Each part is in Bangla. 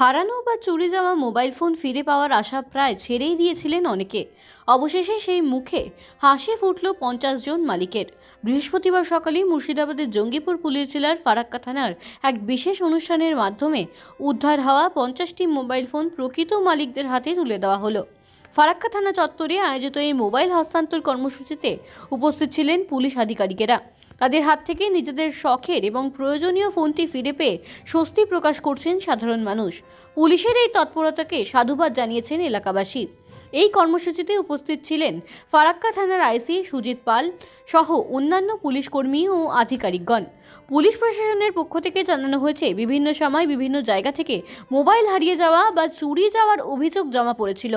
হারানো বা চুরি যাওয়া মোবাইল ফোন ফিরে পাওয়ার আশা প্রায় ছেড়েই দিয়েছিলেন অনেকে। অবশেষে সেই মুখে হাসি ফুটল 50 জন মালিকের। বৃহস্পতিবার সকালে মুর্শিদাবাদের জঙ্গিপুর পুলিশ জেলার ফারাক্কা থানার এক বিশেষ অনুষ্ঠানের মাধ্যমে উদ্ধার হওয়া 50টি মোবাইল ফোন প্রকৃত মালিকদের হাতে তুলে দেওয়া হলো। ফারাক্কা থানা চত্বরে আয়োজিত এই মোবাইল হস্তান্তর কর্মসূচিতে উপস্থিত ছিলেন পুলিশ আধিকারিকেরা। তাদের হাত থেকে নিজেদের শখের এবং প্রয়োজনীয় ফোনটি ফিরে পেয়ে স্বস্তি প্রকাশ করছেন সাধারণ মানুষ। পুলিশের এই তৎপরতাকে সাধুবাদ জানিয়েছেন এলাকাবাসী। এই কর্মসূচিতে উপস্থিত ছিলেন ফারাক্কা থানার আইসি সুজিত পাল সহ অন্যান্য পুলিশ কর্মী ও আধিকারিকগণ। পুলিশ প্রশাসনের পক্ষ থেকে জানানো হয়েছে, বিভিন্ন সময় বিভিন্ন জায়গা থেকে মোবাইল হারিয়ে যাওয়া বা চুরি যাওয়ার অভিযোগ জমা পড়েছিল।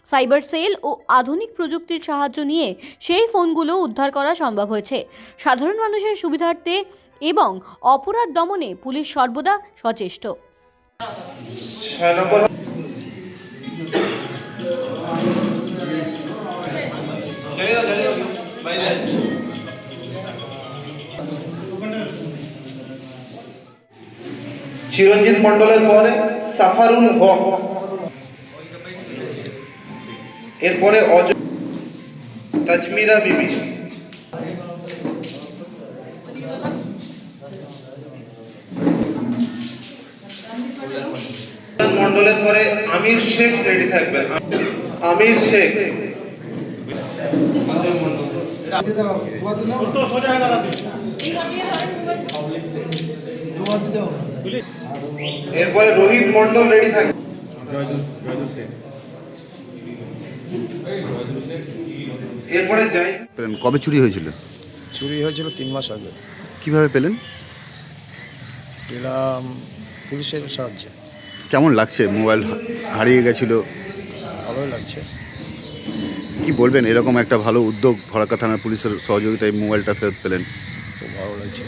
সাইবার সেল ও আধুনিক প্রযুক্তির সাহায্য নিয়ে সেই ফোনগুলো উদ্ধার করা সম্ভব হয়েছে। সাধারণ মানুষের সুবিধার্থে এবং অপরাধ দমনে পুলিশ সর্বদা সচেষ্ট। চিরঞ্জিত মন্ডলের পরে সাফারুল হক, এরপরে তাজমিরা বিবি, মন্ডলের পরে আমির শেখ রেডি থাকবেন। আমির শেখ, এরপরে রোহিত মন্ডল রেডি থাকবে। এরপরে যাই। কবে চুরি হয়েছিল? চুরি হয়েছিল 3 মাস আগে। কিভাবে পেলেন? পেলাম পুলিশের সাহায্যে। কেমন লাগছে? মোবাইল হারিয়ে গেছিল, ভালোই লাগছে। কি বলবেন, এরকম একটা ভালো উদ্যোগ ফারাক্কা থানার পুলিশের সহযোগিতায় মোবাইলটা ফেরত পেলেন? খুব ভালো লাগছে।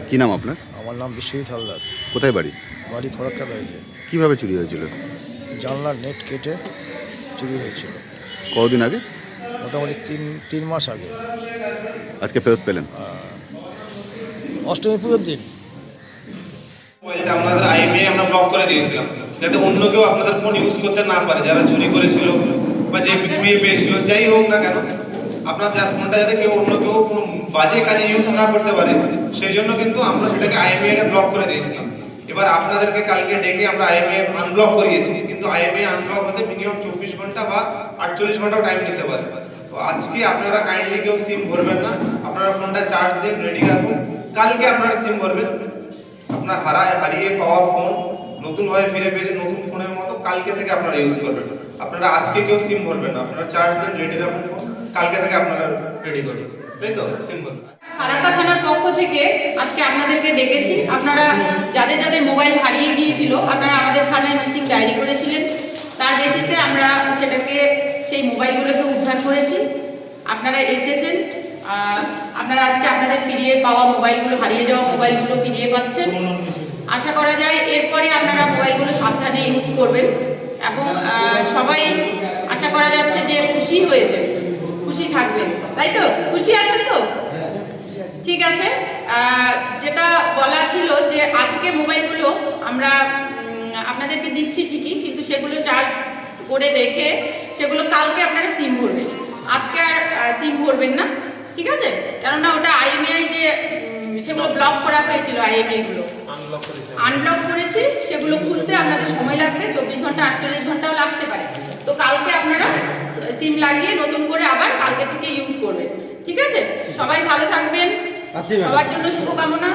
কি নাম আপনার? আমার নাম বিশ্বজিৎ হালদার। কোথায় বাড়ি? বাড়ি ফরাক্কা রয়েছে। কিভাবে চুরি হয়েছিল? জানলার নেট কেটে চুরি হয়েছিল। কতদিন আগে? মোটামুটি তিন মাস আগে। আজকে ফেরত পেলেন? অষ্টমী পুজোর দিন। মোবাইলটা আপনাদের আইএমইআই আমরা ব্লক করে দিয়েছিলাম, যাতে অন্য কেউ আপনাদের ফোন ইউজ করতে না পারে, যারা চুরি করেছিল বা যে কুমিয়ে পেয়েছিল, যাই হোক না কেন, আপনার ফোনটা যাতে অন্য কেউ কোনো বাজে কাজে ইউজ না করতে পারে, সেই জন্য কিন্তু আমরা সেটাকে আইএমইআই ব্লক করে দিয়েছিলাম। এবার আপনাদেরকে কালকে ডেকে আমরা আইএমইআই আনব্লক করিয়েছি, কিন্তু আইএমইআই আনব্লক হতে মিনিমাম 24 ঘন্টা বা 48 ঘন্টাও টাইম নিতে পারে। তো আজকে আপনারা কাইন্ডলি কেউ সিম ভরবেন না, আপনারা ফোনটা চার্জ দিন, রেডি রাখুন। কালকে আপনারা সিম ভরবেন। আপনার হারিয়ে পাওয়া ফোন নতুনভাবে ফিরে পেয়েছে, নতুন ফোনের মতো কালকে থেকে আপনারা ইউজ করবেন। আপনারা আজকে কেউ সিম ভরবেন না, আপনারা চার্জ দিন, রেডি রাখুন ফোন, কালকে থেকে আপনারা রেডি করবেন, তাই তো? সিম ভরবেন। ফারাক্কা থানার পক্ষ থেকে আজকে আপনাদেরকে ডেকেছি। আপনারা যাদের যাদের মোবাইল হারিয়ে গিয়েছিল, আপনারা আমাদের থানায় মিসিং ডায়েরি করেছিলেন। তার বেসিসে আমরা সেটাকে সেই মোবাইলগুলোকে উদ্ধার করেছি। আপনারা এসেছেন, আপনারা আজকে আপনাদের ফিরিয়ে পাওয়া মোবাইলগুলো, হারিয়ে যাওয়া মোবাইলগুলো ফিরিয়ে পাচ্ছেন। আশা করা যায় এরপরে আপনারা মোবাইলগুলো সাবধানে ইউজ করবেন এবং সবাই আশা করা যাচ্ছে যে খুশি হয়েছে, খুশি থাকবেন, তাই তো? খুশি আছেন তো? ঠিক আছে। যেটা বলা ছিল যে আজকে মোবাইলগুলো আমরা আপনাদেরকে দিচ্ছি ঠিকই, কিন্তু সেগুলো চার্জ করে রেখে সেগুলো কালকে আপনারা সিম ভরবেন। আজকে আর সিম ভরবেন না, ঠিক আছে? কেননা ওটা আইএমইআই যে সেগুলো ব্লক করা হয়েছিল, আইএমইআইগুলো আনব্লক করেছি, সেগুলো খুলতে আপনাদের সময় লাগবে, 24 ঘন্টা 48 ঘন্টাও লাগতে পারে। তো কালকে আপনারা সিম লাগিয়ে নতুন করে আবার কালকে থেকে ইউজ করবেন, ঠিক আছে? সবাই ভালো থাকবেন, সবার জন্য শুভকামনা।